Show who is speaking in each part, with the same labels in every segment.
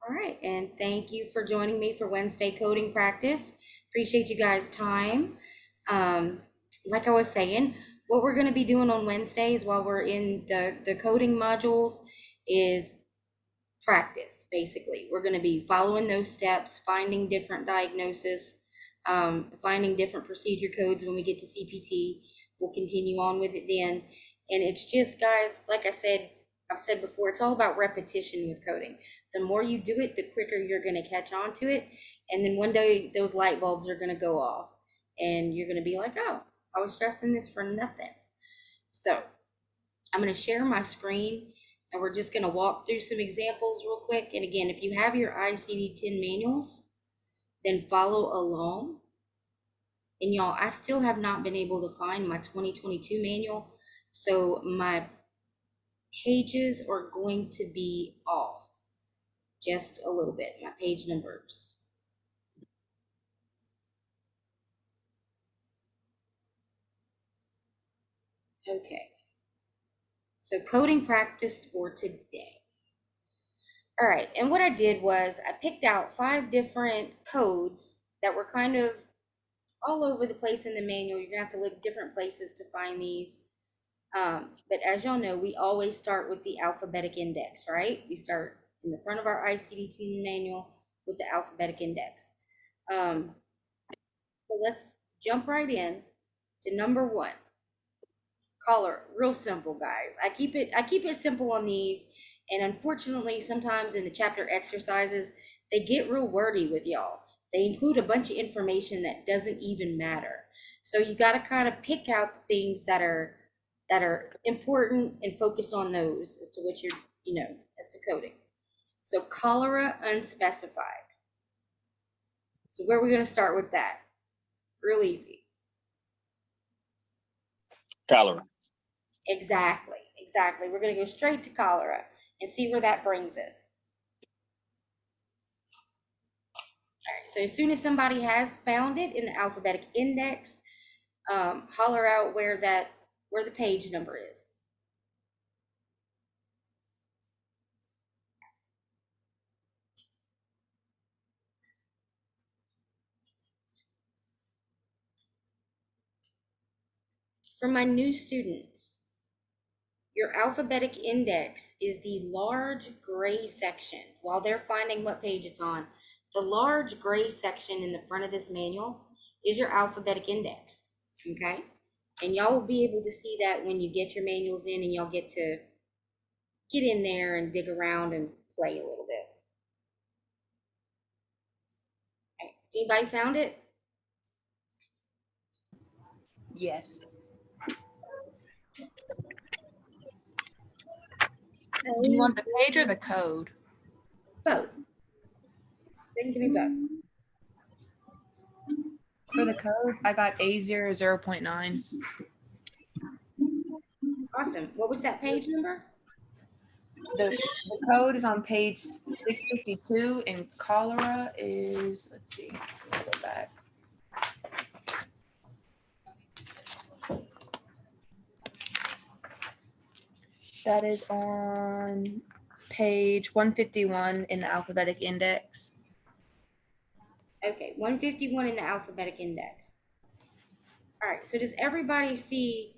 Speaker 1: All right, and thank you for joining me for Wednesday coding practice. Appreciate you guys' time. Um, like I was saying, what we're going to be doing on Wednesdays while we're in the coding modules is practice, basically. We're going to be following those steps, finding different diagnosis, finding different procedure codes when we get to CPT. We'll continue on with it then. And it's just, guys, like I've said before, it's all about repetition with coding. The more you do it, the quicker you're going to catch on to it. And then one day those light bulbs are going to go off and you're going to be like, oh, I was stressing this for nothing. So I'm going to share my screen and we're just going to walk through some examples real quick. And again, if you have your ICD-10 manuals, then follow along. And y'all, I still have not been able to find my 2022 manual. So my pages are going to be off just a little bit, my page numbers. Okay. So coding practice for today. All right, and what I did was I picked out 5 different codes that were kind of all over the place in the manual. You're gonna have to look different places to find these. But as y'all know, we always start with the alphabetic index, right? We start in the front of our ICD-10 manual with the alphabetic index. So let's jump right in to number 1. Cholera, real simple, guys. I keep it simple on these, and unfortunately, sometimes in the chapter exercises, they get real wordy with y'all. They include a bunch of information that doesn't even matter. So you got to kind of pick out the things that are important and focus on those as to what you're, as to coding. So cholera unspecified. So where are we going to start with that? Real easy.
Speaker 2: Cholera.
Speaker 1: Exactly. We're going to go straight to cholera and see where that brings us. All right, so as soon as somebody has found it in the alphabetic index, holler out where the page number is. For my new students, your alphabetic index is the large gray section. While they're finding what page it's on, the large gray section in the front of this manual is your alphabetic index, okay? And y'all will be able to see that when you get your manuals in and y'all get to get in there and dig around and play a little bit. Okay. Anybody found it?
Speaker 3: Yes. Do you want the page or the code?
Speaker 1: Both. They can give me both.
Speaker 3: For the code, I got A00.9.
Speaker 1: Awesome. What was that page number?
Speaker 3: The code is on page 652 and cholera is, let's see, let me go back. That is on page 151 in the alphabetic index.
Speaker 1: Okay, 151 in the alphabetic index. All right, so does everybody see,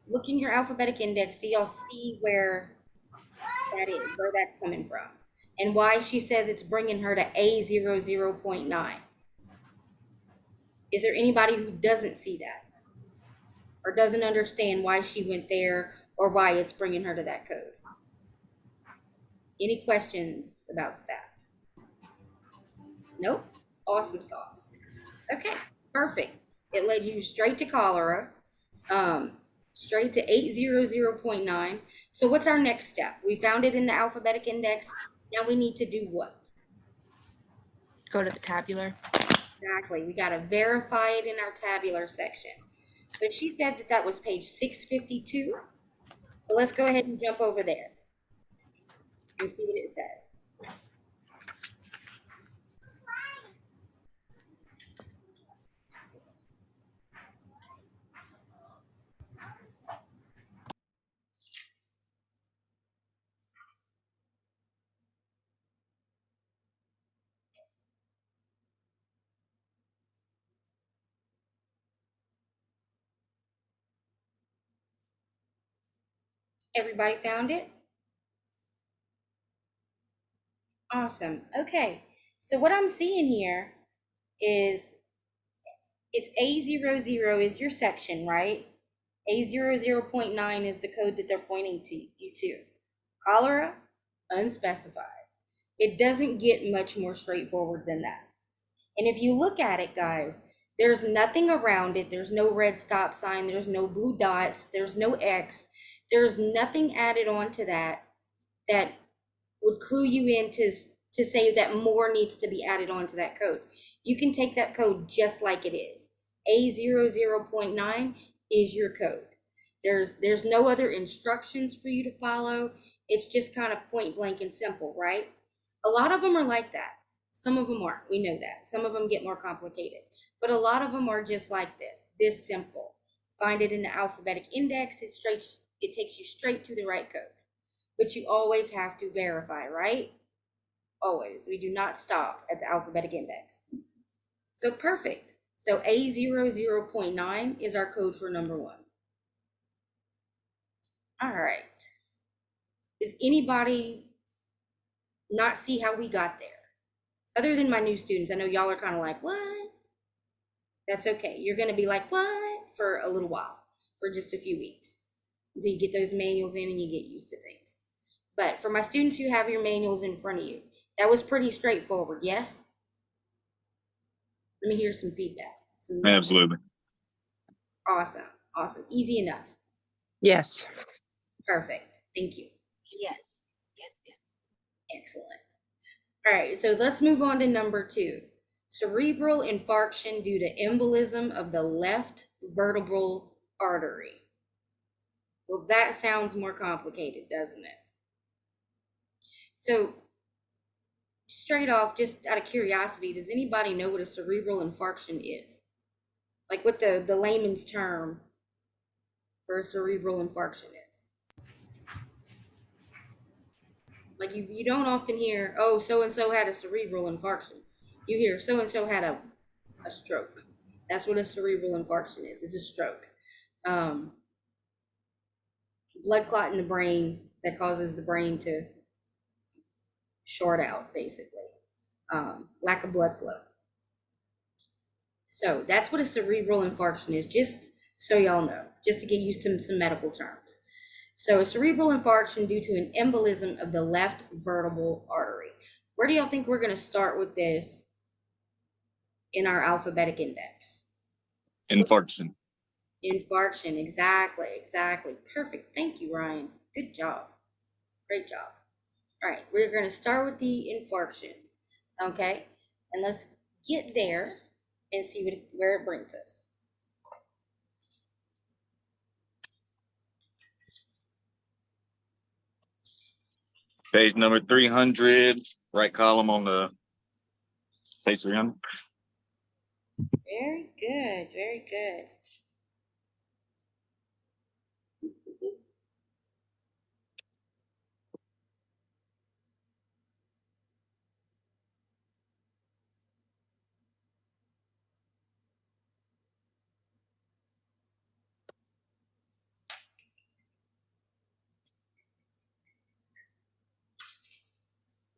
Speaker 1: look in your alphabetic index, do y'all see where that is, where that's coming from? And why she says it's bringing her to A00.9? Is there anybody who doesn't see that? Or doesn't understand why she went there or why it's bringing her to that code? Any questions about that? Nope. Awesome sauce. Okay, perfect. It led you straight to cholera, straight to 800.9. So what's our next step? We found it in the alphabetic index. Now we need to do what?
Speaker 3: Go to the tabular.
Speaker 1: Exactly. We got to verify it in our tabular section. So she said that that was page 652. So let's go ahead and jump over there and see what it says. Everybody found it? Awesome. Okay. So what I'm seeing here is it's A00 is your section, right? A00.9 is the code that they're pointing to you to. Cholera, unspecified. It doesn't get much more straightforward than that. And if you look at it, guys, there's nothing around it. There's no red stop sign. There's no blue dots. There's no X. There's nothing added on to that that would clue you in to say that more needs to be added on to that code. You can take that code just like it is. A00.9 is your code. There's no other instructions for you to follow. It's just kind of point blank and simple, right? A lot of them are like that. Some of them aren't. We know that. Some of them get more complicated, but a lot of them are just like this simple. Find it in the alphabetic index. It takes you straight to the right code, but you always have to verify, right? Always. We do not stop at the alphabetic index. So perfect. So A00.9 is our code for number 1. All right. Does anybody not see how we got there? Other than my new students, I know y'all are kind of like, what? That's okay. You're going to be like, what? For a little while, for just a few weeks, until you get those manuals in and you get used to things. But for my students who have your manuals in front of you, that was pretty straightforward, yes? Let me hear some feedback.
Speaker 2: Absolutely.
Speaker 1: Awesome. Awesome. Easy enough.
Speaker 4: Yes.
Speaker 1: Perfect. Thank you.
Speaker 5: Yes, yes, yes.
Speaker 1: Excellent. All right, so let's move on to number 2. Cerebral infarction due to embolism of the left vertebral artery. Well, that sounds more complicated, doesn't it? So straight off, just out of curiosity, does anybody know what a cerebral infarction is? Like what the layman's term for a cerebral infarction is? Like you don't often hear, oh, so-and-so had a cerebral infarction. You hear so-and-so had a stroke. That's what a cerebral infarction is. It's a stroke. Blood clot in the brain that causes the brain to short out, basically. Lack of blood flow. So that's what a cerebral infarction is, just so y'all know, just to get used to some medical terms. So a cerebral infarction due to an embolism of the left vertebral artery. Where do y'all think we're going to start with this in our alphabetic index?
Speaker 2: Infarction.
Speaker 1: Infarction, exactly. Perfect. Thank you, Ryan. Good job. Great job. All right, we're going to start with the infarction, okay? And let's get there and see where it brings us.
Speaker 2: Page number 300, right column on the page 300.
Speaker 1: Very good, very good.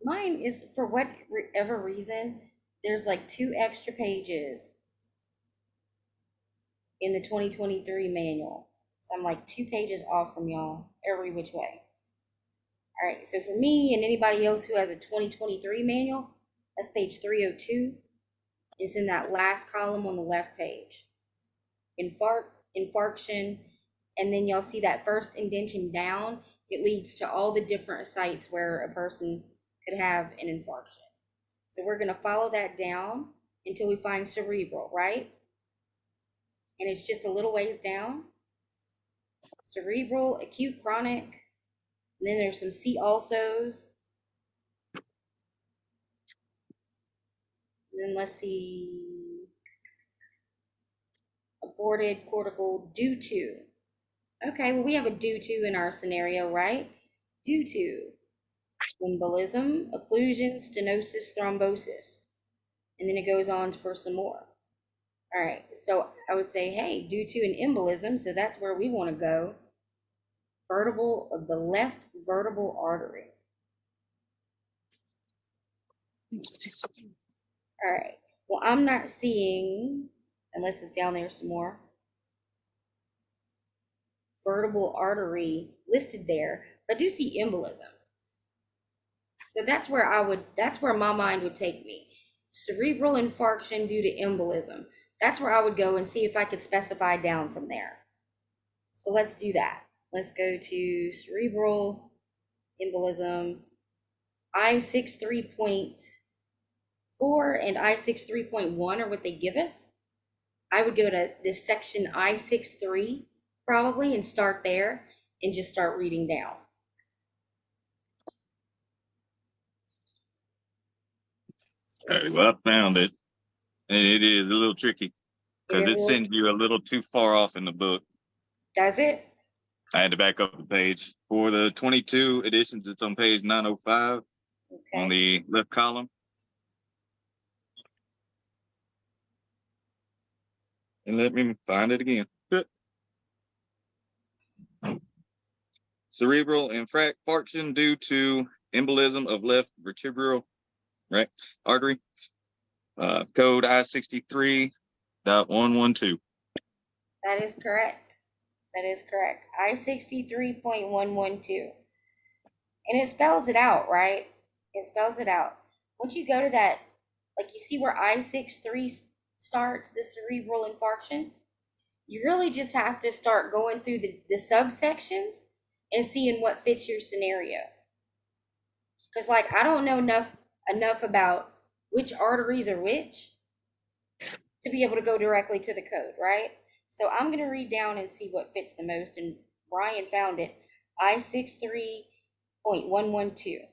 Speaker 1: Mine is, for whatever reason, there's like 2 extra pages in the 2023 manual. So I'm like 2 pages off from y'all every which way. All right, so for me and anybody else who has a 2023 manual, that's page 302. It's in that last column on the left page. Infarction, and then y'all see that first indentation down. It leads to all the different sites where a person could have an infarction. So we're going to follow that down until we find cerebral, right? And it's just a little ways down. Cerebral, acute, chronic. And then there's some see alsos. And then let's see. Aborted cortical due to. Okay, well, we have a due to in our scenario, right? Due to embolism, occlusion, stenosis, thrombosis. And then it goes on for some more. All right, so I would say, hey, due to an embolism, so that's where we want to go. vertebral of the left vertebral artery. All right. Well, I'm not seeing, unless it's down there some more, vertebral artery listed there, but I do see embolism. So that's where my mind would take me. Cerebral infarction due to embolism. That's where I would go and see if I could specify down from there. So let's do that. Let's go to cerebral embolism. I6 3.4 and I6 3.1 are what they give us. I would go to this section I6.3 probably and start there and just start reading down.
Speaker 2: All right, well, I found it. And it is a little tricky because it sends you a little too far off in the book.
Speaker 1: Does it?
Speaker 2: I had to back up the page. For the 22 editions, it's on page 905 on
Speaker 1: Okay.
Speaker 2: the left column. And let me find it again. Cerebral infarction due to embolism of left vertebral artery. Code I63.112.
Speaker 1: That is correct. That is correct. I63.112. And it spells it out, right? It spells it out. Once you go to that, like you see where I63 starts, the cerebral infarction, you really just have to start going through the subsections and seeing what fits your scenario. Because like I don't know enough about which arteries are which to be able to go directly to the code, right? So I'm going to read down and see what fits the most. And Brian found it. I63.112.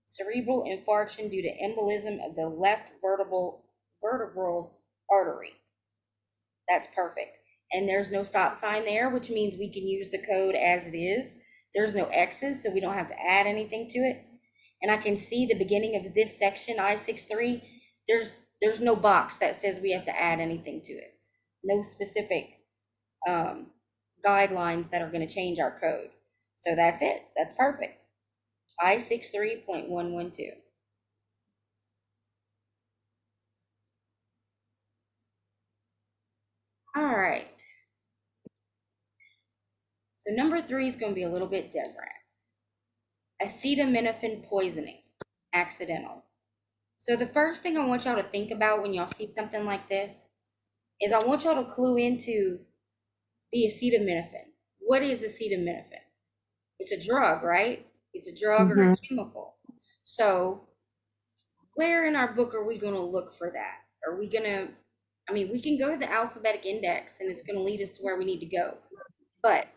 Speaker 1: Cerebral infarction due to embolism of the left vertebral artery. That's perfect. And there's no stop sign there, which means we can use the code as it is. There's no X's, so we don't have to add anything to it. And I can see the beginning of this section, I63, there's no box that says we have to add anything to it. No specific guidelines that are going to change our code. So that's it. That's perfect. I63.112. All right. So number 3 is going to be a little bit different. Acetaminophen poisoning, accidental. So the first thing I want y'all to think about when y'all see something like this is I want y'all to clue into the acetaminophen. What is acetaminophen? It's a drug, right? It's a drug or a chemical. So where in our book are we going to look for that? Are we going to, we can go to the alphabetic index and it's going to lead us to where we need to go. But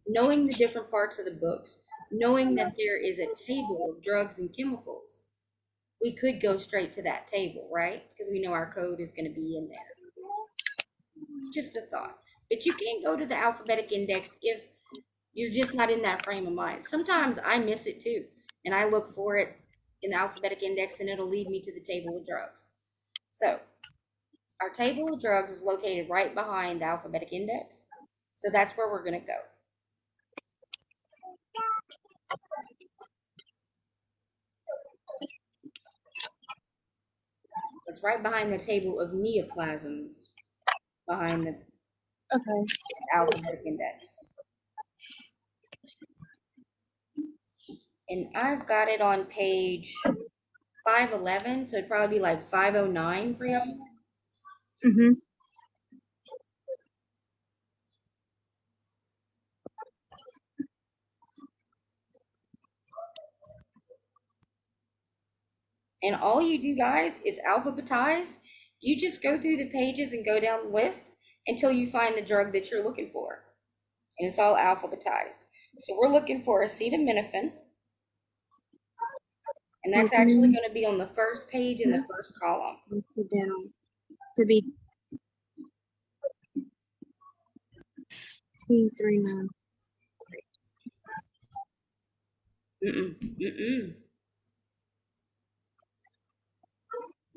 Speaker 1: knowing the different parts of the books, knowing that there is a table of drugs and chemicals, we could go straight to that table, right? Because we know our code is going to be in there. Just a thought. But you can't go to the alphabetic index if you're just not in that frame of mind. Sometimes I miss it too, and I look for it in the alphabetic index and it'll lead me to the table of drugs. So our table of drugs is located right behind the alphabetic index. So that's where we're going to go. It's right behind the table of neoplasms, behind the alphabetic index. And I've got it on page 511, so it'd probably be like 509 for y'all. And all you do, guys, is alphabetize. You just go through the pages and go down the list until you find the drug that you're looking for. And it's all alphabetized. So we're looking for acetaminophen. And that's actually going to be on the first page in the first column.
Speaker 4: Incidental to be T39.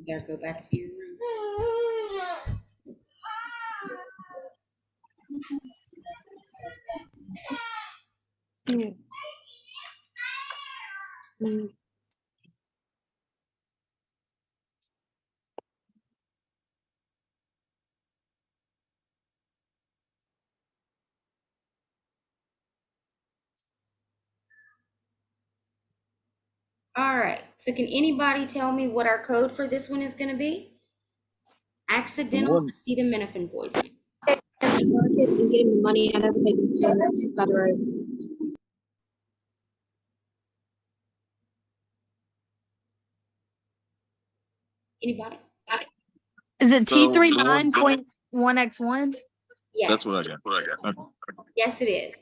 Speaker 1: You gotta go back to your room.
Speaker 4: Mm. Mm.
Speaker 1: All right, so can anybody tell me what our code for this one is gonna be? Accidental
Speaker 2: One,
Speaker 1: acetaminophen poisoning.
Speaker 4: Markets and getting the money out of it, making payments by the road.
Speaker 1: Anybody?
Speaker 6: Is it
Speaker 2: So, the one-
Speaker 6: T39.1x1?
Speaker 1: Yes.
Speaker 2: that's what I got. Okay.
Speaker 1: Yes, it is.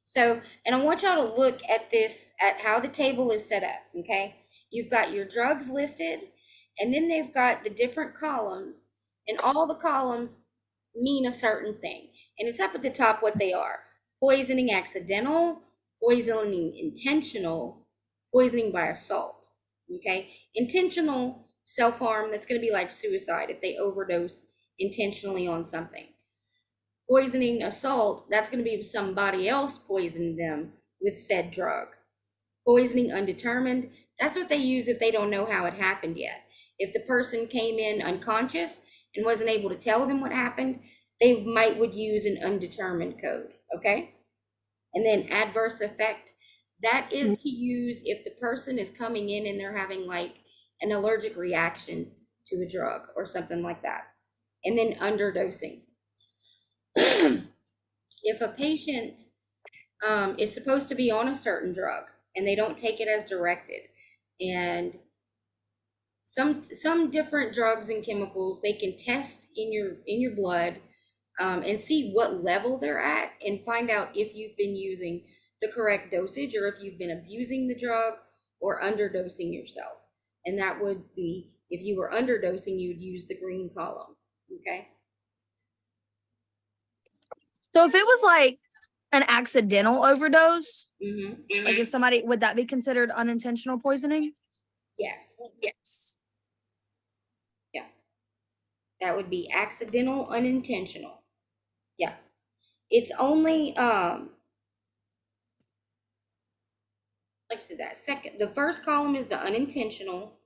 Speaker 1: So, and I want y'all to look at this, at how the table is set up, okay? You've got your drugs listed, and then they've got the different columns, and all the columns mean a certain thing. And it's up at the top what they are. Poisoning accidental, poisoning intentional, poisoning by assault, okay? Intentional self-harm, that's gonna be like suicide if they overdose intentionally on something. Poisoning assault, that's going to be somebody else poisoned them with said drug. Poisoning undetermined, that's what they use if they don't know how it happened yet. If the person came in unconscious and wasn't able to tell them what happened, they would use an undetermined code, okay? And then adverse effect, that is to use if the person is coming in and they're having like an allergic reaction to a drug or something like that. And then underdosing. If a patient is supposed to be on a certain drug and they don't take it as directed, and some different drugs and chemicals, they can test in your blood and see what level they're at and find out if you've been using the correct dosage or if you've been abusing the drug or underdosing yourself. And that would be, if you were underdosing, you would use the green column, okay?
Speaker 6: So if it was like an accidental overdose,
Speaker 1: Mm-hmm.
Speaker 6: like if somebody, would that be considered unintentional poisoning?
Speaker 1: Yes. Yeah. That would be accidental, unintentional. Yeah. It's only, like I said, the first column is the unintentional.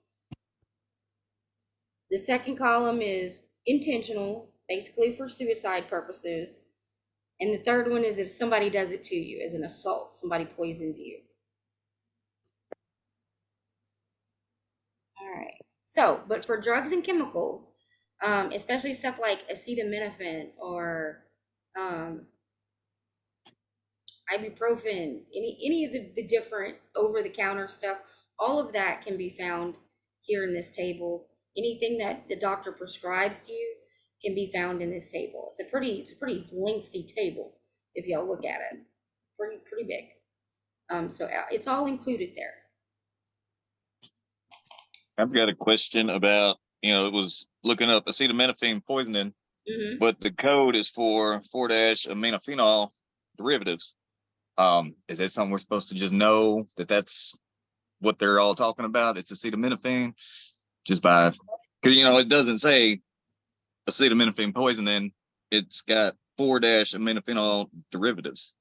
Speaker 1: The second column is intentional, basically for suicide purposes. And the third one is if somebody does it to you as an assault, somebody poisons you. All right. So, but for drugs and chemicals, especially stuff like acetaminophen or ibuprofen, any of the different over-the-counter stuff, all of that can be found here in this table. Anything that the doctor prescribes to you can be found in this table. It's a pretty lengthy table if y'all look at it. Pretty big. So it's all included there.
Speaker 2: I've got a question about, it was looking up acetaminophen poisoning,
Speaker 1: Mm-hmm.
Speaker 2: but the code is for 4-aminophenol derivatives. Is that something we're supposed to just know that that's what they're all talking about? It's acetaminophen, just by, because it doesn't say acetaminophen poisoning. It's got 4-aminophenol derivatives.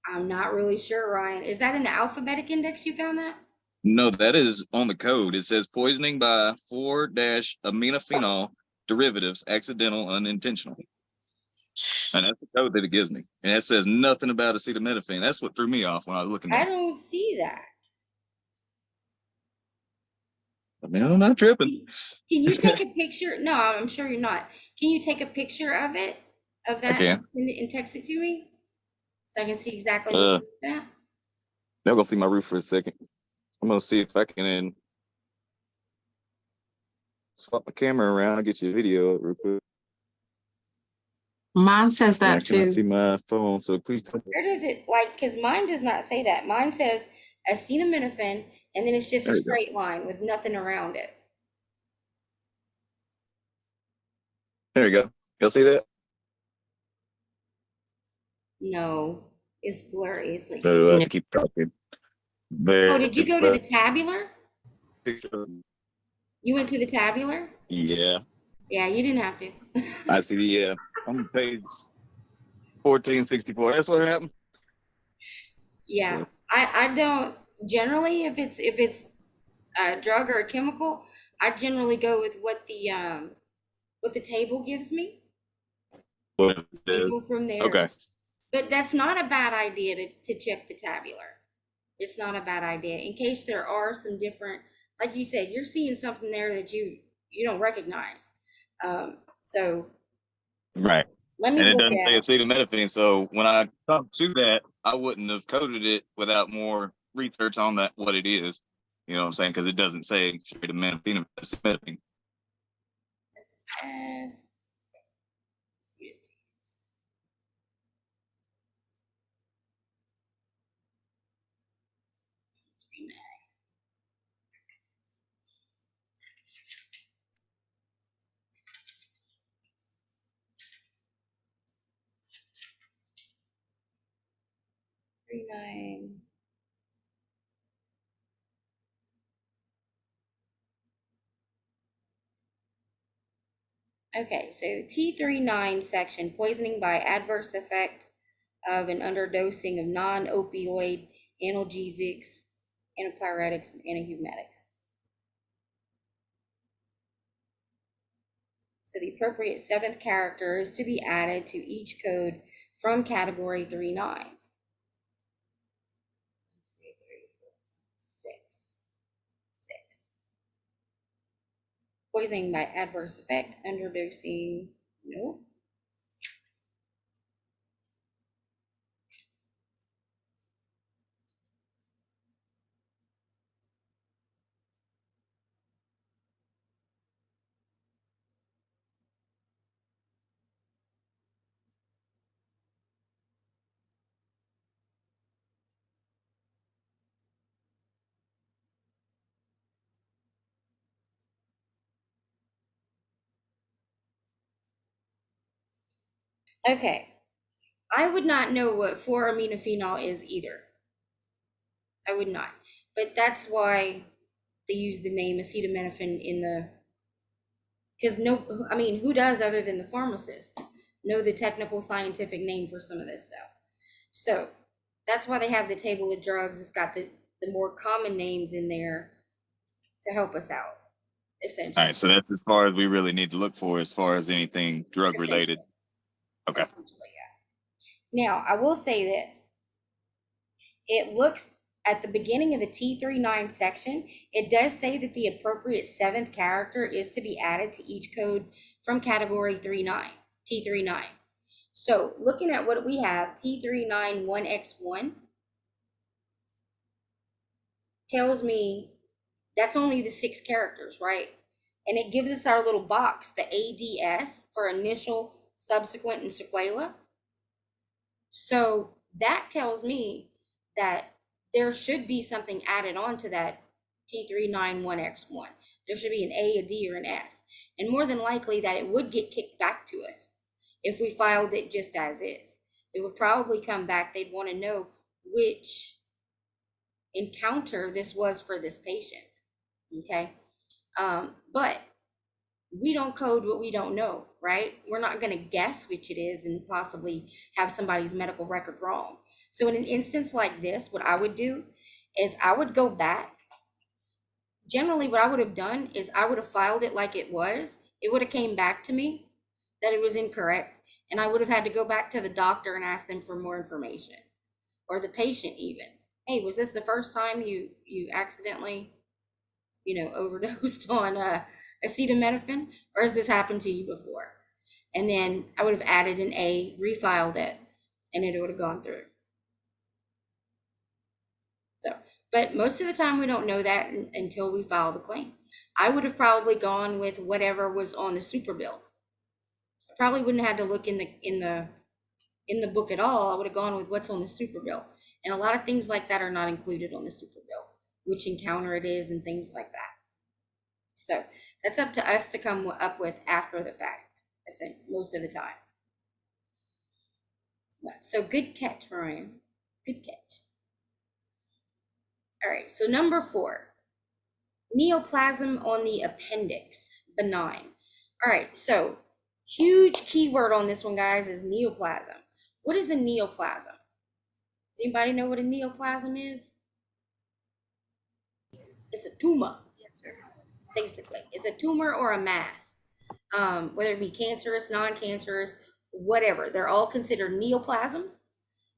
Speaker 1: I'm not really sure, Ryan. Is that in the alphabetic index you found that?
Speaker 2: No, that is on the code. It says poisoning by 4-aminophenol derivatives, accidental, unintentional. And that's the code that it gives me. And it says nothing about acetaminophen. That's what threw me off when I was looking
Speaker 1: I
Speaker 2: at it.
Speaker 1: don't see that.
Speaker 2: I mean, I'm not tripping.
Speaker 1: Can you take a picture? No, I'm sure you're not. Can you take a picture of it, of that,
Speaker 2: can.
Speaker 1: and text it to me? So I can see exactly what you're at?
Speaker 2: Now go see my roof for a second. I'm going to see if I can swap my camera around. I'll get you a video real quick.
Speaker 7: Mine says
Speaker 2: I
Speaker 7: that
Speaker 2: cannot see
Speaker 7: too.
Speaker 2: my phone, so please tell me.
Speaker 1: Where does it, like, because mine does not say that. Mine says acetaminophen, and then it's just
Speaker 2: There
Speaker 1: a
Speaker 2: you go.
Speaker 1: straight line with nothing around it.
Speaker 2: There you go. Y'all see that?
Speaker 1: No, it's blurry. It's like,
Speaker 2: So I have to keep talking.
Speaker 1: oh, did you go to the tabular?
Speaker 2: the?
Speaker 1: You went to the tabular?
Speaker 2: Yeah,
Speaker 1: Yeah, you didn't have to.
Speaker 2: I see. Yeah, I'm on page 1464. That's what happened.
Speaker 1: Yeah, I don't generally, if it's a drug or a chemical, I generally go with what the table gives me
Speaker 2: What it
Speaker 1: and
Speaker 2: is.
Speaker 1: go from there.
Speaker 2: Okay.
Speaker 1: But that's not a bad idea to check the tabular. It's not a bad idea in case there are some different, like you said, you're seeing something there that you don't recognize. So
Speaker 2: Right.
Speaker 1: let me
Speaker 2: And it
Speaker 1: look
Speaker 2: doesn't say
Speaker 1: at it.
Speaker 2: acetaminophen. So when I come to that, I wouldn't have coded it without more research on that, what it is. You know what I'm saying? Because it doesn't say straight acetaminophen.
Speaker 1: SS, pseudocides. Three nine. Okay, so T39 section, poisoning by adverse effect of an underdosing of non-opioid analgesics, antipyretics, and antihumetics. So the appropriate seventh character is to be added to each code from category 3.9. 6. Poisoning by adverse effect, underdosing, nope. Okay, I would not know what 4-aminophenol is either. I would not, but that's why they use the name acetaminophen in the, because no, I mean, who does other than the pharmacist know the technical scientific name for some of this stuff? So that's why they have the table of drugs. It's got the more common names in there to help us out,
Speaker 2: All
Speaker 1: essentially.
Speaker 2: right. So that's as far as we really need to look for as far as anything drug related. Okay.
Speaker 1: Now, I will say this. It looks at the beginning of the T39 section, it does say that the appropriate seventh character is to be added to each code from category 3.9, T39. So looking at what we have, T39 1X1 tells me that's only the 6 characters, right? And it gives us our little box, the ADS for initial, subsequent, and sequela. So that tells me that there should be something added on to that T391X1. There should be an A, a D, or an S. And more than likely that it would get kicked back to us if we filed it just as is. It would probably come back. They'd want to know which encounter this was for this patient. Okay. But we don't code what we don't know, right? We're not going to guess which it is and possibly have somebody's medical record wrong. So in an instance like this, what I would do is I would go back. Generally, what I would have done is I would have filed it like it was. It would have came back to me that it was incorrect. And I would have had to go back to the doctor and ask them for more information, or the patient even. Hey, was this the first time you accidentally, overdosed on acetaminophen, or has this happened to you before? And then I would have added an A, refiled it, and it would have gone through. So, but most of the time we don't know that until we file the claim. I would have probably gone with whatever was on the super bill. I probably wouldn't have had to look in the book at all. I would have gone with what's on the super bill. And a lot of things like that are not included on the super bill, which encounter it is and things like that. So that's up to us to come up with after the fact, I think, most of the time. So good catch, Mariah. Good catch. All right, so number 4, neoplasm on the appendix, benign. All right, so huge keyword on this one, guys, is neoplasm. What is a neoplasm? Does anybody know what a neoplasm is? It's a tumor, basically. It's a tumor or a mass. Whether it be cancerous, non-cancerous, whatever. They're all considered neoplasms.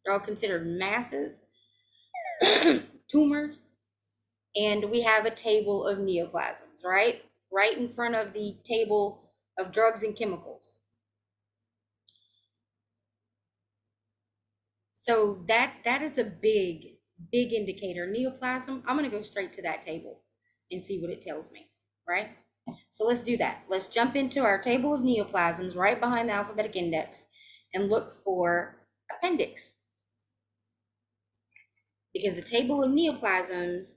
Speaker 1: They're all considered masses, tumors. And we have a table of neoplasms, right? Right in front of the table of drugs and chemicals. So that is a big indicator. Neoplasm, I'm gonna go straight to that table and see what it tells me, right? So let's do that. Let's jump into our table of neoplasms right behind the alphabetic index and look for appendix. Because the table of neoplasms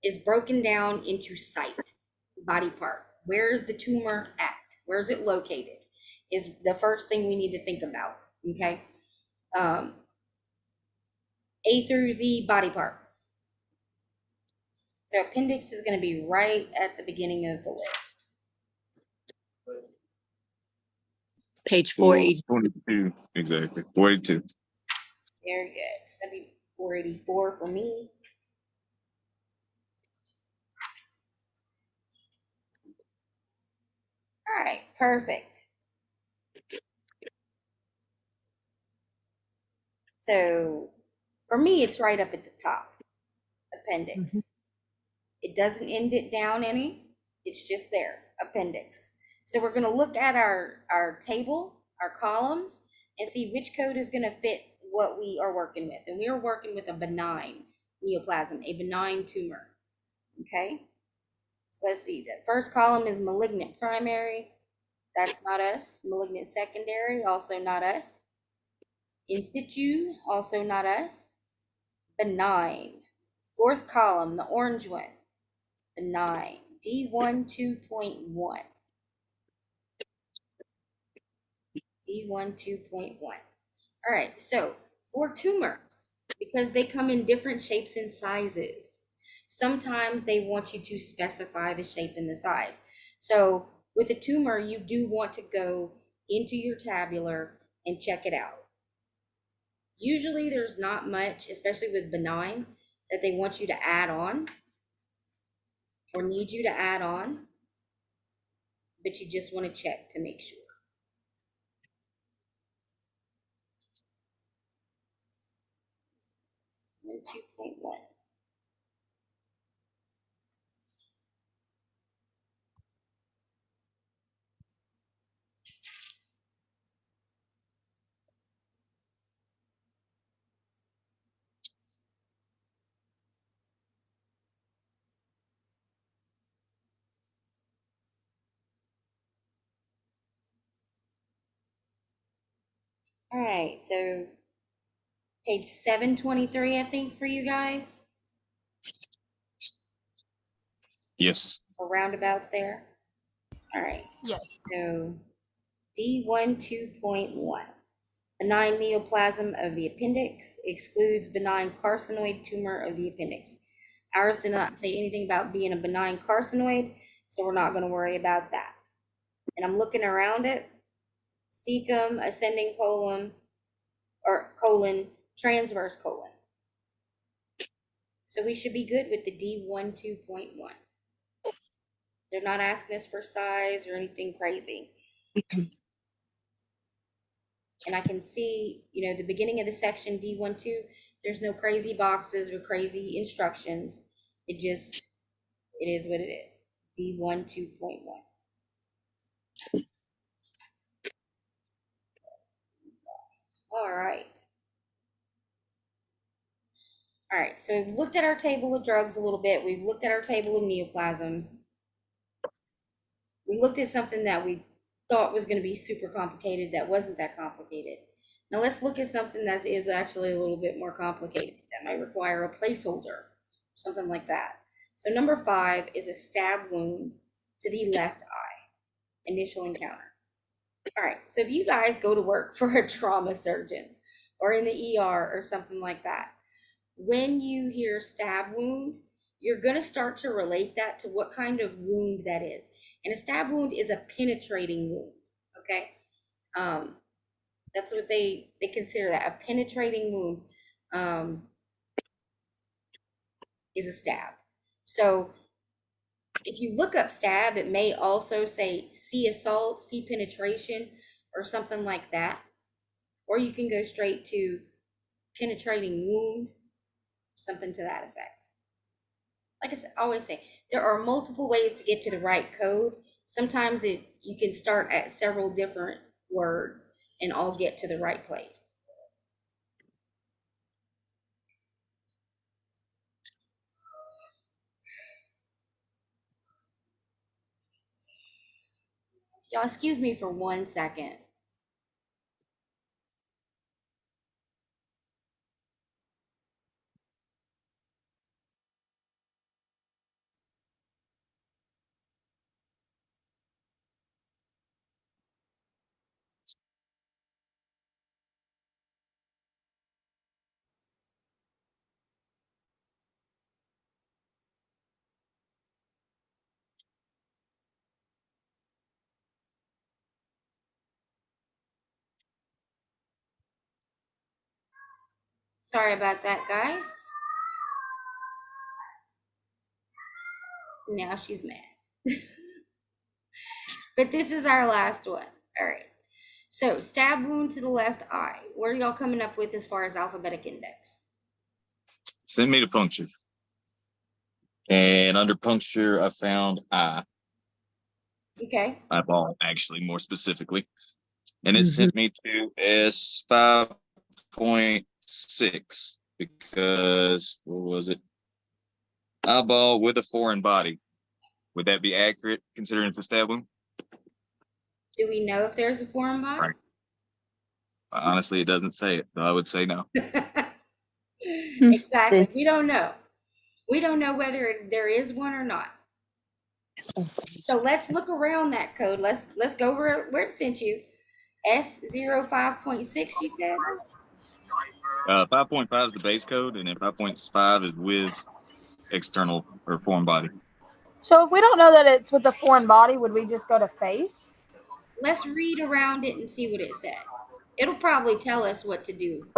Speaker 1: is broken down into site, body part. Where's the tumor at? Where's it located? Is the first thing we need to think about, okay? A through Z body parts. So appendix is going to be right at the beginning of the list.
Speaker 7: Page 480.
Speaker 2: 42, exactly, 42.
Speaker 1: Very good. So that'd be 484 for me. All right, perfect. So for me, it's right up at the top, appendix. It doesn't end it down any, it's just there, appendix. So we're gonna look at our table, our columns, and see which code is gonna fit what we are working with. And we are working with a benign neoplasm, a benign tumor, okay? So let's see, the first column is malignant primary. That's not us. Malignant secondary, also not us. In situ, also not us. Benign. Fourth column, the orange one. Benign. D1 2.1. D1 2.1. All right, so for tumors, because they come in different shapes and sizes, sometimes they want you to specify the shape and the size. So with a tumor, you do want to go into your tabular and check it out. Usually there's not much, especially with benign, that they want you to add on or need you to add on, but you just want to check to make sure. And 2.1. All right, so page 723, I think, for you guys,
Speaker 2: Yes.
Speaker 1: or roundabouts there. All right,
Speaker 3: Yes.
Speaker 1: so D1 2.1. Benign neoplasm of the appendix excludes benign carcinoid tumor of the appendix. Ours did not say anything about being a benign carcinoid, so we're not going to worry about that. And I'm looking around it, cecum, ascending colon, or colon, transverse colon. So we should be good with the D1 2.1. They're not asking us for size or anything crazy. And I can see, you know, the beginning of the section D1 2, there's no crazy boxes or crazy instructions. It just, it is what it is. D1 2.1. All right. All right, so we've looked at our table of drugs a little bit. We've looked at our table of neoplasms. We looked at something that we thought was going to be super complicated that wasn't that complicated. Now let's look at something that is actually a little bit more complicated that might require a placeholder, something like that. So number 5 is a stab wound to the left eye, initial encounter. All right, so if you guys go to work for a trauma surgeon or in the ER or something like that, when you hear stab wound, you're going to start to relate that to what kind of wound that is. And a stab wound is a penetrating wound, okay? A That's what they consider that, a penetrating wound is a stab. So if you look up stab, it may also say C assault, C penetration, or something like that. Or you can go straight to penetrating wound, something to that effect. Like I said, always say, there are multiple ways to get to the right code. Sometimes you can start at several different words and all get to the right place. Y'all excuse me for 1 second. Sorry about that, guys. Now she's mad. But this is our last one. All right. So stab wound to the left eye. What are y'all coming up with as far as alphabetic index?
Speaker 2: Send me to puncture. And under puncture, I found eye.
Speaker 1: Okay.
Speaker 2: Eyeball, actually, more specifically. And it sent me to S 5.6 because, what was it? Eyeball with a foreign body. Would that be accurate considering it's a stab wound?
Speaker 1: Do we know if there's a foreign body?
Speaker 2: Right. Honestly, it doesn't say it, so I would say no.
Speaker 1: Exactly. We don't know. We don't know whether there is one or not. So let's look around that code. Let's go where it sent you. S05.6, you said?
Speaker 2: 5.5 is the base code, and then 5.5 is with external or foreign body.
Speaker 6: So if we don't know that it's with the foreign body, would we just go to face?
Speaker 1: Let's read around it and see what it says. It'll probably tell us what to do.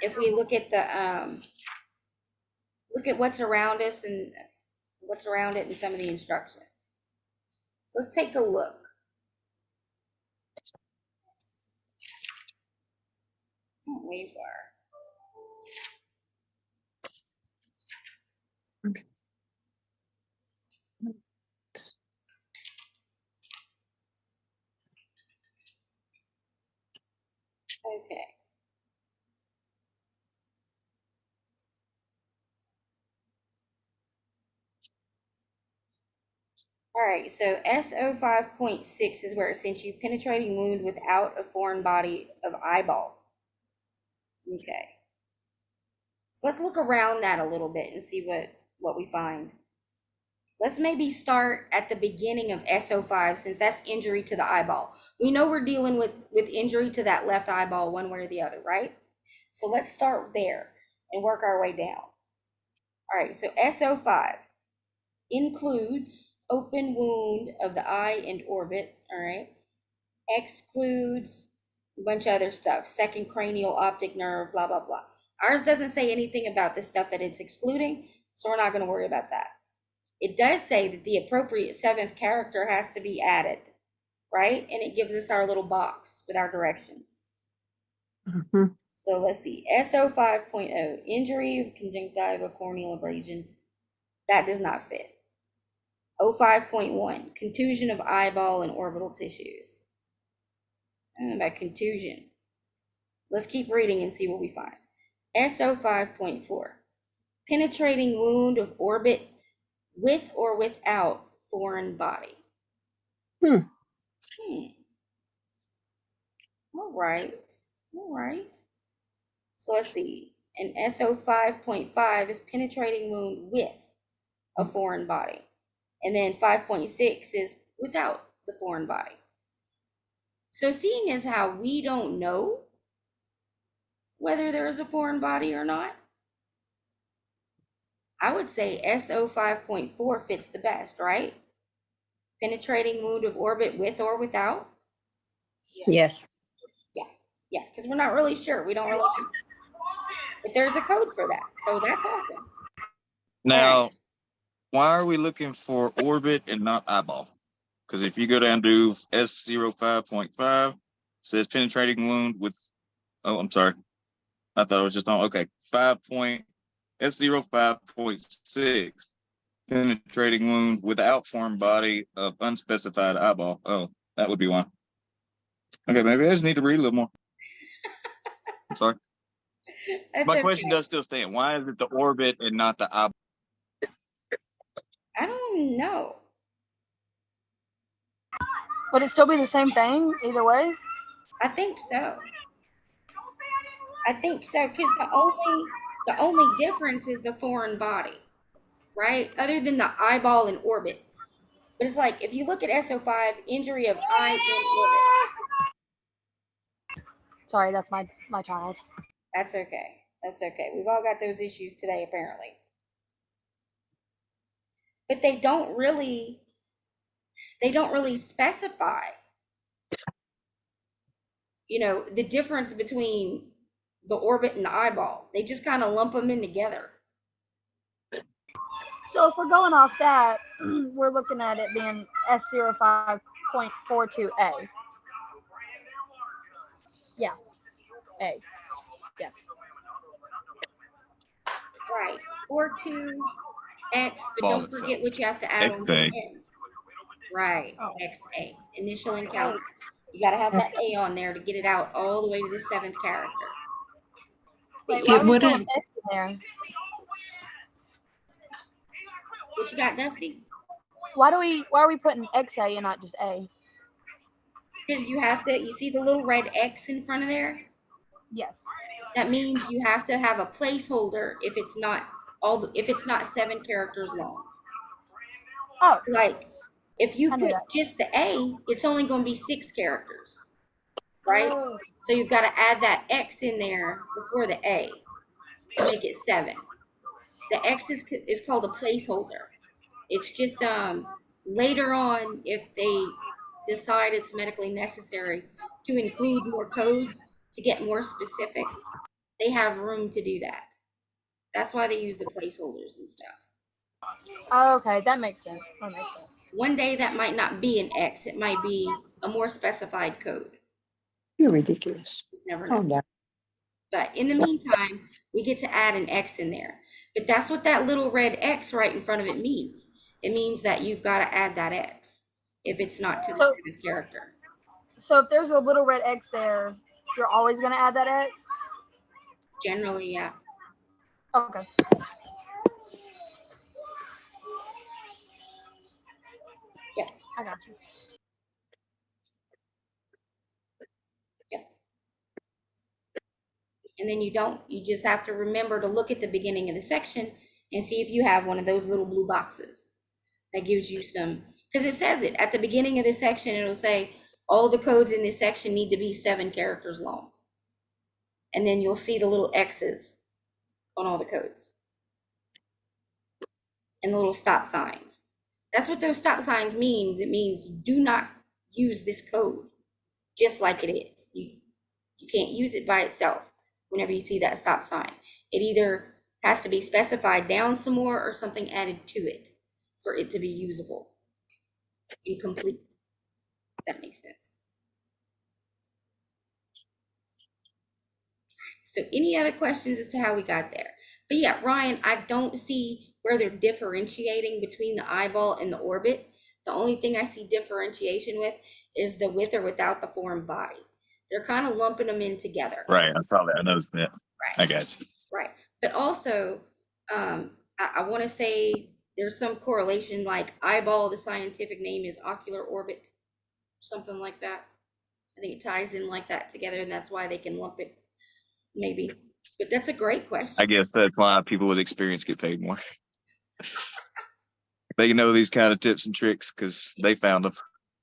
Speaker 1: If we look at the look at what's around us and what's around it and some of the instructions. So let's take a look. Not way far. Okay. All right, so SO5.6 is where it sent you penetrating wound without a foreign body of eyeball. Okay. So let's look around that a little bit and see what we find. Let's maybe start at the beginning of SO5 since that's injury to the eyeball. We know we're dealing with injury to that left eyeball one way or the other, right? So let's start there and work our way down. All right, so SO5 includes open wound of the eye and orbit, all right? Excludes a bunch of other stuff, second cranial optic nerve, blah, blah, blah. Ours doesn't say anything about the stuff that it's excluding, so we're not gonna worry about that. It does say that the appropriate seventh character has to be added, right? And it gives us our little box with our directions. So let's see, SO5.0, injury of conjunctiva corneal abrasion. That does not fit. 05.1, contusion of eyeball and orbital tissues. I don't know about contusion. Let's keep reading and see what we find. SO5.4, penetrating wound of orbit with or without foreign body. All right. So let's see. And SO5.5 is penetrating wound with a foreign body. And then 5.6 is without the foreign body. So seeing as how we don't know whether there is a foreign body or not, I would say SO5.4 fits the best, right? Penetrating wound of orbit with or without.
Speaker 7: Yes.
Speaker 1: Yeah, because we're not really sure. We don't really know. But there's a code for that. So that's awesome.
Speaker 2: Now, why are we looking for orbit and not eyeball? Because if you go down to S05.5, says penetrating wound with, oh, I'm sorry. I thought it was just on, okay, S05.6, penetrating wound without foreign body of unspecified eyeball. Oh, that would be one. Okay, maybe I just need to read a little more. I'm sorry.
Speaker 1: That's
Speaker 2: My
Speaker 1: okay.
Speaker 2: question does still stand. Why is it the orbit and not the eyeball?
Speaker 1: I don't know.
Speaker 6: Would it still be the same thing either way?
Speaker 1: I think so. I think so, because the only difference is the foreign body, right? Other than the eyeball and orbit. But it's like if you look at SO5, injury of eye and orbit.
Speaker 6: Sorry, that's my child.
Speaker 1: That's okay. That's okay. We've all got those issues today, apparently. But they don't really specify, the difference between the orbit and the eyeball. They just kind of lump them in together.
Speaker 6: So if we're going off that, we're looking at it being S05.42A. Yeah, A. Yes.
Speaker 1: Right. 42X, but
Speaker 2: Ball
Speaker 1: don't
Speaker 2: itself.
Speaker 1: forget what you have to add on to the
Speaker 2: XA.
Speaker 1: end. Right.
Speaker 6: Oh.
Speaker 1: XA. Initial encounter. You got to have that A on there to get it out all the way to the 7th character.
Speaker 6: Wait,
Speaker 7: It
Speaker 6: why are we
Speaker 7: wouldn't-
Speaker 6: putting X in there?
Speaker 1: What you got, Dusty?
Speaker 6: Why are we putting XA and not just A?
Speaker 1: Because you see the little red X in front of there?
Speaker 6: Yes.
Speaker 1: That means you have to have a placeholder if it's not 7 characters long.
Speaker 6: Oh,
Speaker 1: Like if you
Speaker 6: I knew
Speaker 1: put
Speaker 6: that.
Speaker 1: just the A, it's only going to be 6 characters, right?
Speaker 6: Oh.
Speaker 1: So you've got to add that X in there before the A to make it 7. The X is called a placeholder. It's just later on, if they decide it's medically necessary to include more codes to get more specific, they have room to do that. That's why they use the placeholders and stuff.
Speaker 6: Oh, okay, that makes sense.
Speaker 1: One day that might not be an X, it might be a more specified code.
Speaker 7: You're ridiculous.
Speaker 1: Just never know.
Speaker 7: Calm down.
Speaker 1: But in the meantime, we get to add an X in there. But that's what that little red X right in front of it means. It means that you've got to add that X if it's not to the 7th character.
Speaker 6: So if there's a little red X there, you're always going to add that X?
Speaker 1: Generally, yeah.
Speaker 6: Okay.
Speaker 1: Yeah.
Speaker 6: I got you.
Speaker 1: And then you just have to remember to look at the beginning of the section and see if you have one of those little blue boxes that gives you some, because it says it at the beginning of the section. It'll say all the codes in this section need to be 7 characters long. And then you'll see the little X's on all the codes and the little stop signs. That's what those stop signs means. It means do not use this code just like it is. You can't use it by itself. Whenever you see that stop sign, it either has to be specified down some more or something added to it for it to be usable and complete. If that makes sense. So any other questions as to how we got there? But yeah, Ryan, I don't see where they're differentiating between the eyeball and the orbit. The only thing I see differentiation with is the with or without the foreign body. They're kind of lumping them in together.
Speaker 2: Right. I saw that. I noticed that.
Speaker 1: Right.
Speaker 2: I got you.
Speaker 1: Right. But also, I want to say there's some correlation, like eyeball, the scientific name is ocular orbit, something like that. I think it ties in like that together, and that's why they can lump it, maybe. But that's a great question.
Speaker 2: I guess that's why people with experience get paid more. They know these kind of tips and tricks because they found them.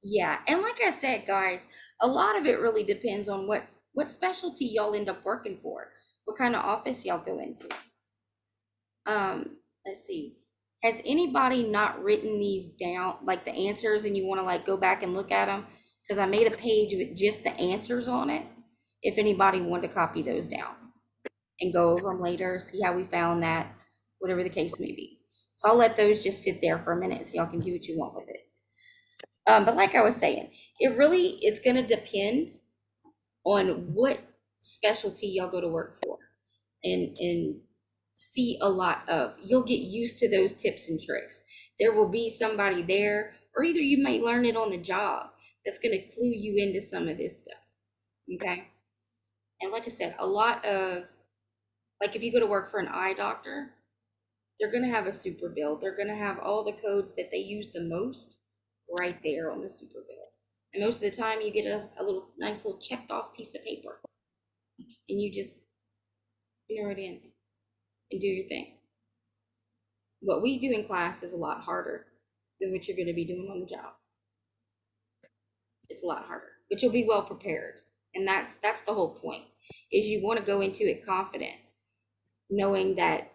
Speaker 1: Yeah, and like I said, guys, a lot of it really depends on what specialty y'all end up working for, what kind of office y'all go into. Let's see. Has anybody not written these down, like the answers, and you want to like go back and look at them? Because I made a page with just the answers on it. if anybody wanted to copy those down and go over them later, see how we found that, whatever the case may be. So I'll let those just sit there for a minute so y'all can do what you want with it. But like I was saying, it's gonna depend on what specialty y'all go to work for and see a lot of. You'll get used to those tips and tricks. There will be somebody there, or either you may learn it on the job, that's gonna clue you into some of this stuff, okay? And like I said, a lot of, like if you go to work for an eye doctor, they're gonna have a super bill. They're gonna have all the codes that they use the most right there on the super bill. And most of the time you get a little nice little checked off piece of paper and you just enter it in and do your thing. What we do in class is a lot harder than what you're gonna be doing on the job. It's a lot harder, but you'll be well prepared. And that's the whole point, is you wanna go into it confident, knowing that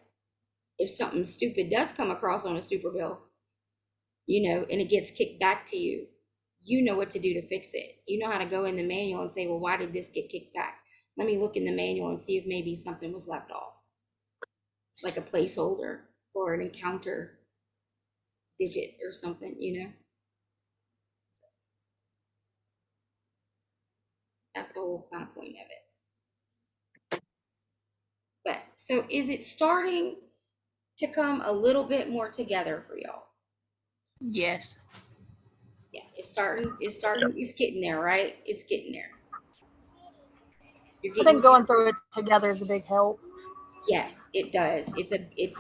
Speaker 1: if something stupid does come across on a super bill, you know, and it gets kicked back to you, you know what to do to fix it. You know how to go in the manual and say, well, why did this get kicked back? Let me look in the manual and see if maybe something was left off, like a placeholder or an encounter digit or something, you know? So that's the whole kind of point of it. But so is it starting to come a little bit more together for y'all?
Speaker 3: Yes.
Speaker 1: Yeah, it's getting there, right? It's getting there. You're
Speaker 8: I
Speaker 1: getting,
Speaker 8: think going through it together is a big help.
Speaker 1: yes, it does. It's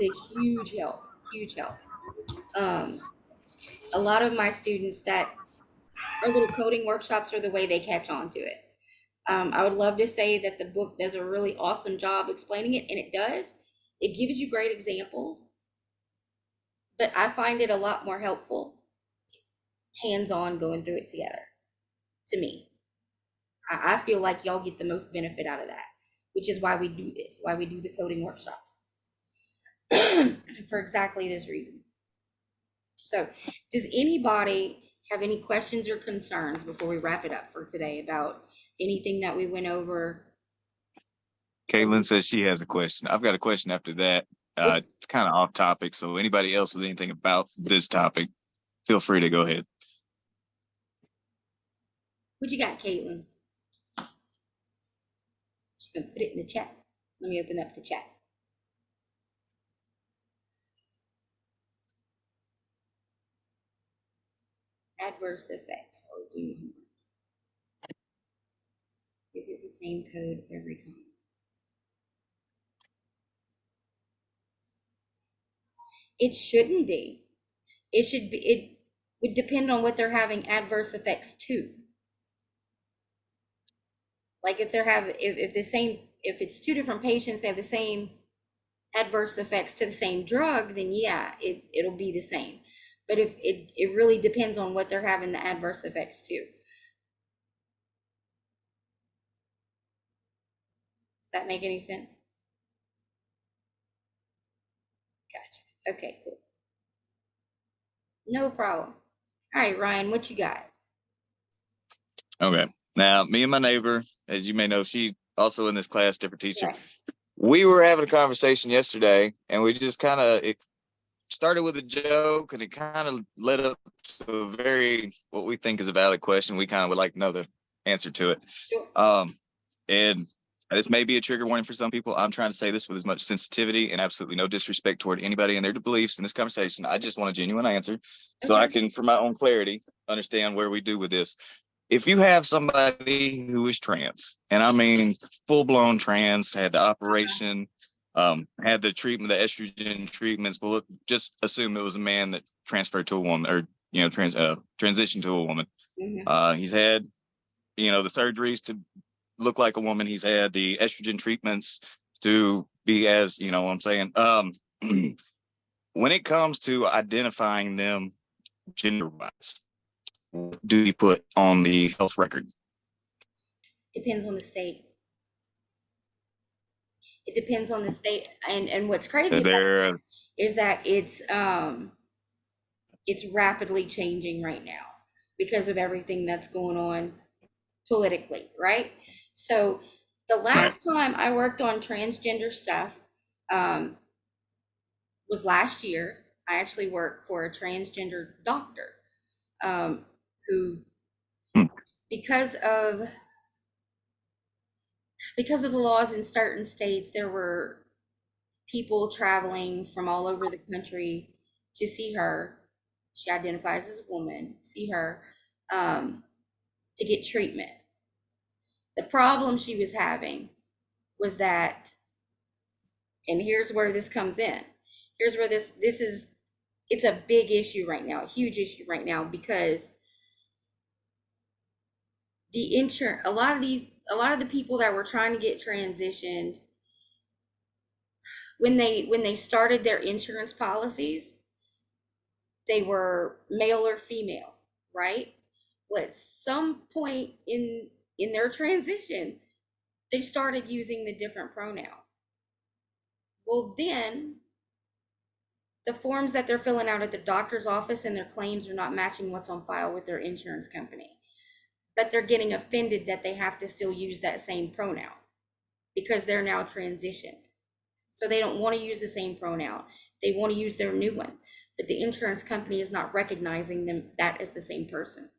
Speaker 1: a huge help, huge help. A lot of my students that are little coding workshops are the way they catch on to it. I would love to say that the book does a really awesome job explaining it, and it does. It gives you great examples, but I find it a lot more helpful hands-on going through it together. To me, I feel like y'all get the most benefit out of that, which is why we do this, why we do the coding workshops, for exactly this reason. So does anybody have any questions or concerns before we wrap it up for today about anything that we went over?
Speaker 2: Caitlin says she has a question. I've got a question after that. It's kind of off topic. So anybody else with anything about this topic, feel free to go ahead.
Speaker 1: What you got, Caitlin? She's gonna put it in the chat. Let me open up the chat. Adverse effects. Is it the same code every time? It shouldn't be. It would depend on what they're having adverse effects to. Like if it's two different patients, they have the same adverse effects to the same drug, then yeah, it'll be the same. But if it really depends on what they're having the adverse effects to. Does that make any sense? Gotcha. Okay, cool. No problem. All right, Ryan, what you got?
Speaker 2: Okay. Now, me and my neighbor, as you may know, she's also in this class, different teacher.
Speaker 1: Right.
Speaker 2: We were having a conversation yesterday, and we just it started with a joke, and it kind of led up to what we think is a valid question. We kind of would like to know the answer to it.
Speaker 1: Sure.
Speaker 2: And this may be a trigger warning for some people. I'm trying to say this with as much sensitivity and absolutely no disrespect toward anybody and their beliefs in this conversation. I just want a genuine answer so I can, for my own clarity, understand where we do with this. If you have somebody who is trans, and I mean full-blown trans, had the operation, had the treatment, the estrogen treatments, but look, just assume it was a man that transferred to a woman, or transitioned to a woman.
Speaker 1: Mhm.
Speaker 2: He's had, the surgeries to look like a woman. He's had the estrogen treatments to be as, what I'm saying. When it comes to identifying them gender-wise, what do you put on the health record?
Speaker 1: Depends on the state. It depends on the state, and what's crazy
Speaker 2: Is
Speaker 1: about
Speaker 2: there
Speaker 1: it is that it's rapidly changing right now because of everything that's going on politically, right? So the last time I worked on transgender stuff was last year. I actually worked for a transgender doctor who,
Speaker 2: Hmm.
Speaker 1: because of the laws in certain states, there were people traveling from all over the country to see her. She identifies as a woman, see her to get treatment. The problem she was having was that, and here's where this comes in. Here's where this is, it's a big issue right now, a huge issue right now, because the insurance, a lot of the people that were trying to get transitioned, when they started their insurance policies, they were male or female, right? Well, at some point in their transition, they started using the different pronoun. Well, then the forms that they're filling out at the doctor's office and their claims are not matching what's on file with their insurance company. But they're getting offended that they have to still use that same pronoun because they're now transitioned. So they don't want to use the same pronoun. They want to use their new one. But the insurance company is not recognizing them that as the same person.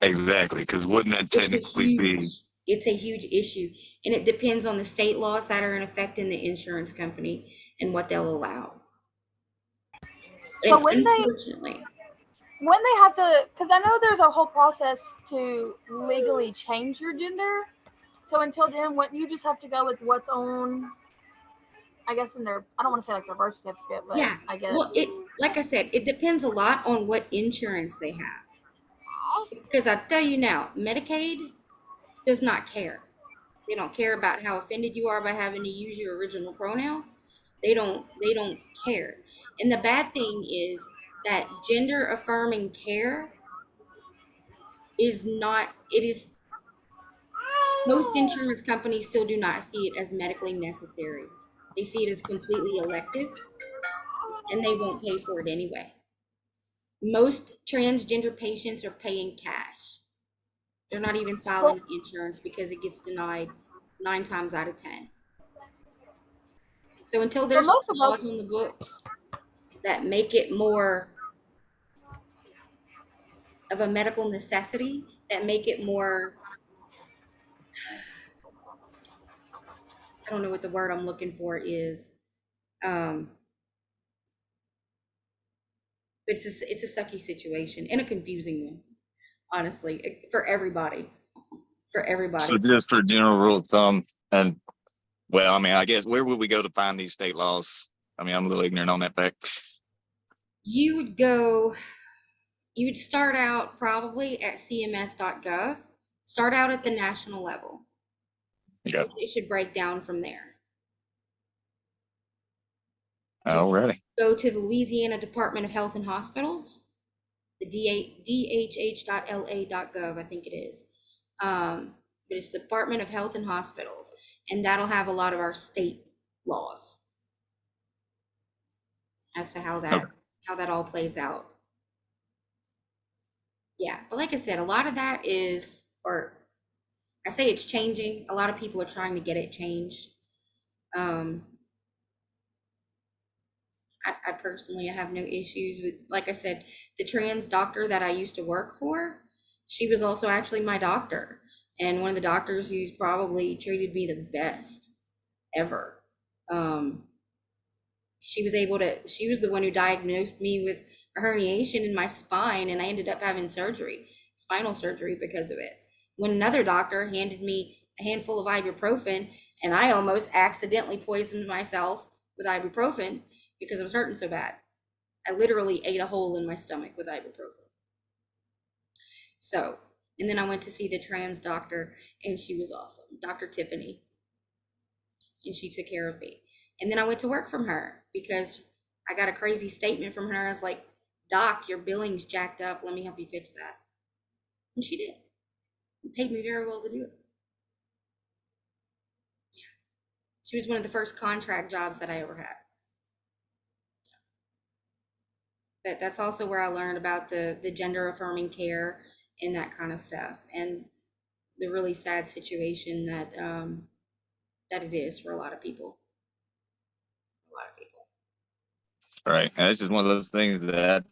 Speaker 2: Exactly, because wouldn't that technically be?
Speaker 1: It's a huge issue, and it depends on the state laws that are in effect in the insurance company and what they'll allow.
Speaker 8: So
Speaker 1: And
Speaker 8: when they
Speaker 1: unfortunately,
Speaker 8: have to, because I know there's a whole process to legally change your gender. So until then, wouldn't you just have to go with what's on, I guess, in their, I don't want to say like their birth certificate, but
Speaker 1: yeah.
Speaker 8: I guess.
Speaker 1: Well, like I said, it depends a lot on what insurance they have. Because I tell you now, Medicaid does not care. They don't care about how offended you are by having to use your original pronoun. They don't care. And the bad thing is that gender affirming care is not, it is, most insurance companies still do not see it as medically necessary. They see it as completely elective and they won't pay for it anyway. Most transgender patients are paying cash. They're not even filing insurance because it gets denied 9 times out of 10. So until there's
Speaker 8: most of
Speaker 1: laws
Speaker 8: us,
Speaker 1: on the books that make it more of a medical necessity, that make it more, I don't know what the word I'm looking for is. It's a sucky situation and a confusing one, honestly, for everybody. For everybody.
Speaker 2: So just for general rule of thumb, and well, I mean, I guess where would we go to find these state laws? I mean, I'm a little ignorant on that fact.
Speaker 1: You would start out probably at cms.gov, start out at the national level.
Speaker 2: Okay.
Speaker 1: It should break down from there.
Speaker 2: Alrighty.
Speaker 1: Go to the Louisiana Department of Health and Hospitals, the dhh.la.gov, I think it is. But it's the Department of Health and Hospitals, and that'll have a lot of our state laws as to how that all plays out. Yeah, but like I said, a lot of that is, or I say it's changing. A lot of people are trying to get it changed. I personally, I have no issues with, like I said, the trans doctor that I used to work for, she was also actually my doctor, and one of the doctors who's probably treated me the best ever. She was the one who diagnosed me with a herniation in my spine, and I ended up having spinal surgery because of it. When another doctor handed me a handful of ibuprofen, and I almost accidentally poisoned myself with ibuprofen because I was hurting so bad. I literally ate a hole in my stomach with ibuprofen. So, and then I went to see the trans doctor, and she was awesome, Dr. Tiffany, and she took care of me. And then I went to work from her because I got a crazy statement from her. I was like, "Doc, your billing's jacked up. Let me help you fix that." And she did. It paid me very well to do it. Yeah. She was one of the first contract jobs that I ever had. But that's also where I learned about the gender affirming care and that kind of stuff. And the really sad situation that that it is for a lot of people. A lot of people.
Speaker 2: Right. And it's just one of those things that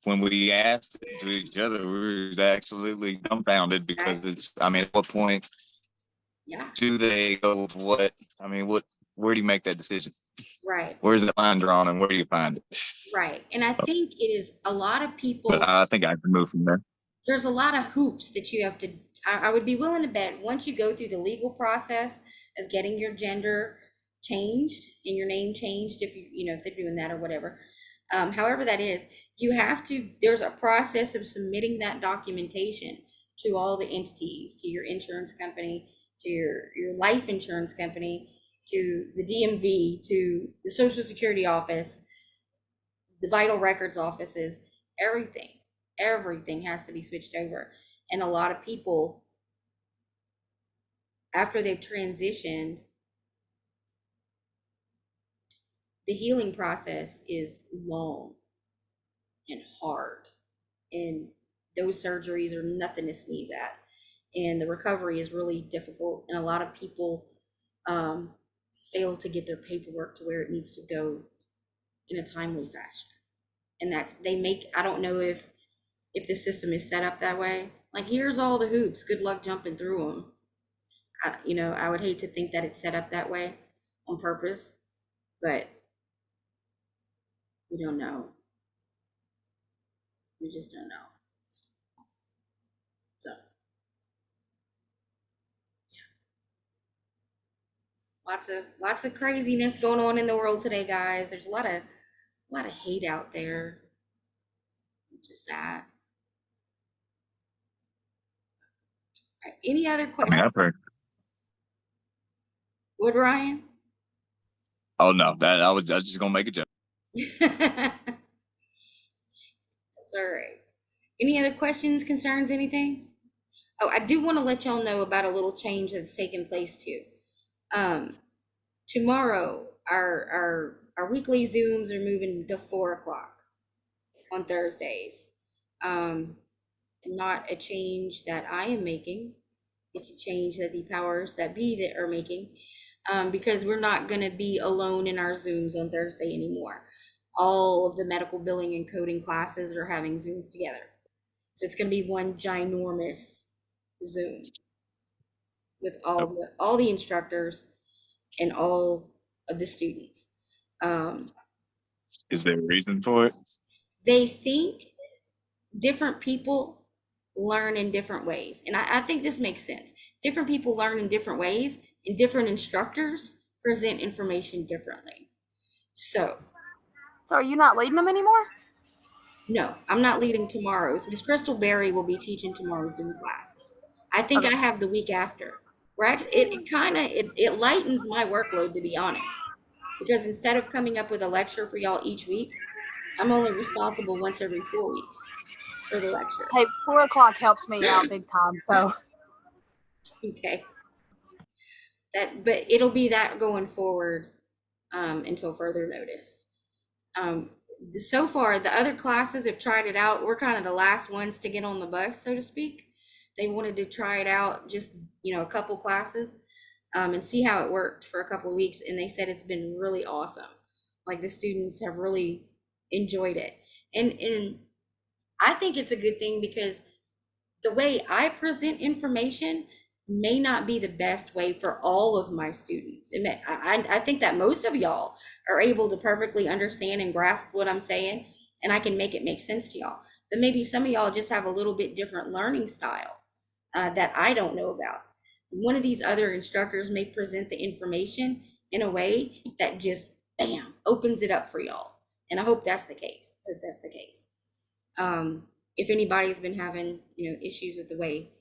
Speaker 2: when we asked it to each other, we were absolutely dumbfounded because it's, I mean, at what point
Speaker 1: Yeah,
Speaker 2: do they go with what? I mean, where do you make that decision?
Speaker 1: right,
Speaker 2: Where's the line drawn and where do you find it?
Speaker 1: right. And I think it is a lot of people.
Speaker 2: But I think I can move from there.
Speaker 1: There's a lot of hoops that you have to, I would be willing to bet once you go through the legal process of getting your gender changed and your name changed, if if they're doing that or whatever, however that is, you have to, there's a process of submitting that documentation to all the entities, to your insurance company, to your life insurance company, to the DMV, to the Social Security office, the vital records offices, everything has to be switched over. And a lot of people, after they've transitioned, the healing process is long and hard, and those surgeries are nothing to sneeze at, and the recovery is really difficult, and a lot of people fail to get their paperwork to where it needs to go in a timely fashion. And I don't know if the system is set up that way. Like, here's all the hoops, good luck jumping through them. I would hate to think that it's set up that way on purpose, but we don't know. We just don't know. So, yeah. Lots of craziness going on in the world today, guys. There's a lot of hate out there, which is sad. All right, any other
Speaker 2: I mean,
Speaker 1: questions?
Speaker 2: I've heard.
Speaker 1: Would Ryan?
Speaker 2: Oh no, I was just gonna make a joke.
Speaker 1: That's all right. Any other questions, concerns, anything? Oh, I do want to let y'all know about a little change that's taken place too. Tomorrow, our weekly Zooms are moving to 4:00 on Thursdays. Not a change that I am making. It's a change that the powers that be that are making, because we're not going to be alone in our Zooms on Thursday anymore. All of the medical billing and coding classes are having Zooms together. So it's going to be one ginormous Zoom with all the instructors and all of the students.
Speaker 2: Is there a reason for it?
Speaker 1: They think different people learn in different ways. And I think this makes sense. Different people learn in different ways, and different instructors present information differently. So
Speaker 8: are you not leading them anymore?
Speaker 1: no, I'm not leading tomorrow's. Miss Crystal Berry will be teaching tomorrow's Zoom class. I think I have the week after. Right? It lightens my workload, to be honest, because instead of coming up with a lecture for y'all each week, I'm only responsible once every 4 weeks for the lecture.
Speaker 8: Hey, 4:00 helps me out big time. So
Speaker 1: Okay. But it'll be that going forward until further notice. So far, the other classes have tried it out. We're kind of the last ones to get on the bus, so to speak. They wanted to try it out, just a couple classes, and see how it worked for a couple of weeks. And they said it's been really awesome. Like, the students have really enjoyed it. And I think it's a good thing, because the way I present information may not be the best way for all of my students. I think that most of y'all are able to perfectly understand and grasp what I'm saying, and I can make it make sense to y'all. But maybe some of y'all just have a little bit different learning style that I don't know about. One of these other instructors may present the information in a way that just, bam, opens it up for y'all. And I hope that's the case. If anybody's been having, issues with the way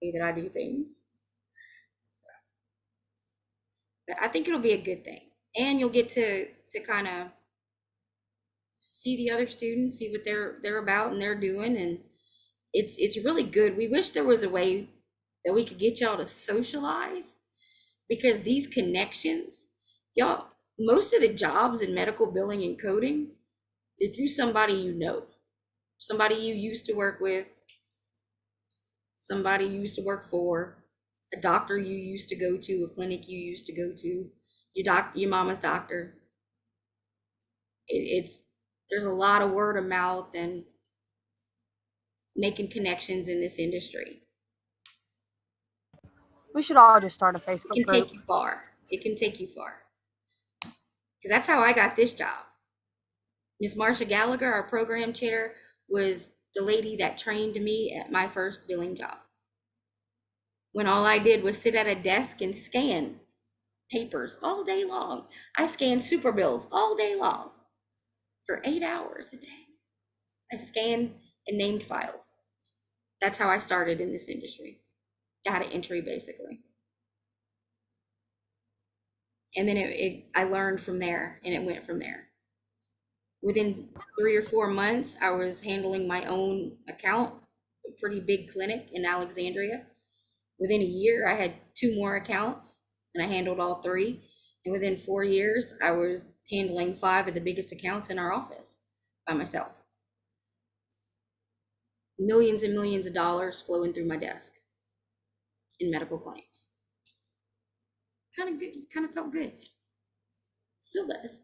Speaker 1: that I do things. But I think it'll be a good thing. And you'll get to kind of see the other students, see what they're about and they're doing. And it's really good. We wish there was a way that we could get y'all to socialize, because these connections, y'all, most of the jobs in medical billing and coding, they're through somebody somebody you used to work with, somebody you used to work for, a doctor you used to go to, a clinic you used to go to, your mama's doctor. There's a lot of word of mouth and making connections in this industry.
Speaker 8: We should all just start a Facebook
Speaker 1: It can
Speaker 8: group.
Speaker 1: take you far. It can take you far. Because that's how I got this job. Miss Marcia Gallagher, our program chair, was the lady that trained me at my first billing job. When all I did was sit at a desk and scan papers all day long. I scanned super bills all day long for 8 hours a day. I scanned and named files. That's how I started in this industry. Data entry, basically. And then I learned from there, and it went from there. Within 3 or 4 months, I was handling my own account, a pretty big clinic in Alexandria. Within a year, I had 2 more accounts, and I handled all 3. And within 4 years, I was handling 5 of the biggest accounts in our office by myself. Millions and millions of dollars flowing through my desk in medical claims. Kind of good, kind of felt good. Still does.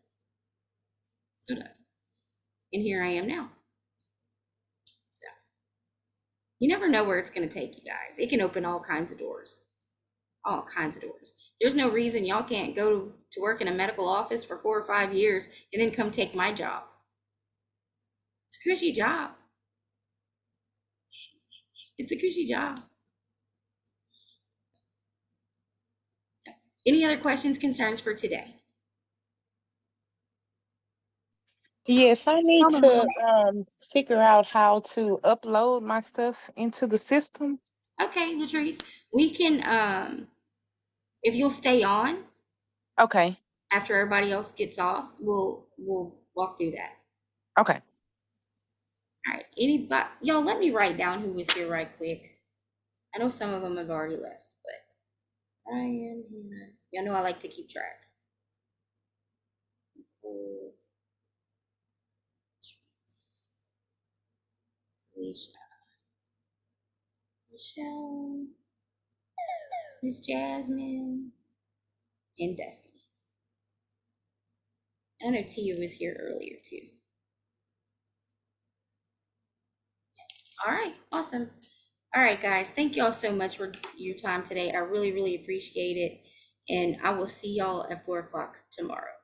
Speaker 1: Still does. And here I am now. So you never know where it's going to take you guys. It can open all kinds of doors. All kinds of doors. There's no reason y'all can't go to work in a medical office for 4 or 5 years and then come take my job. It's a cushy job. It's a cushy job. So, any other questions, concerns for today?
Speaker 9: Yes, I need
Speaker 8: No,
Speaker 9: to figure out how to upload my stuff into the system.
Speaker 1: Okay, Latrice, we can, if you'll stay on
Speaker 9: Okay,
Speaker 1: after everybody else gets off, we'll walk through that.
Speaker 9: okay.
Speaker 1: All right, anybody, y'all, let me write down who was here right quick. I know some of them have already left, but Ryan, Hannah, y'all know I like to keep track. Nicole, Trace, Alicia, Michelle, Miss Jasmine, and Dusty. I know Tia was here earlier too. All right, awesome. All right, guys, thank y'all so much for your time today. I really, really appreciate it. And I will see y'all at 4 o'clock tomorrow.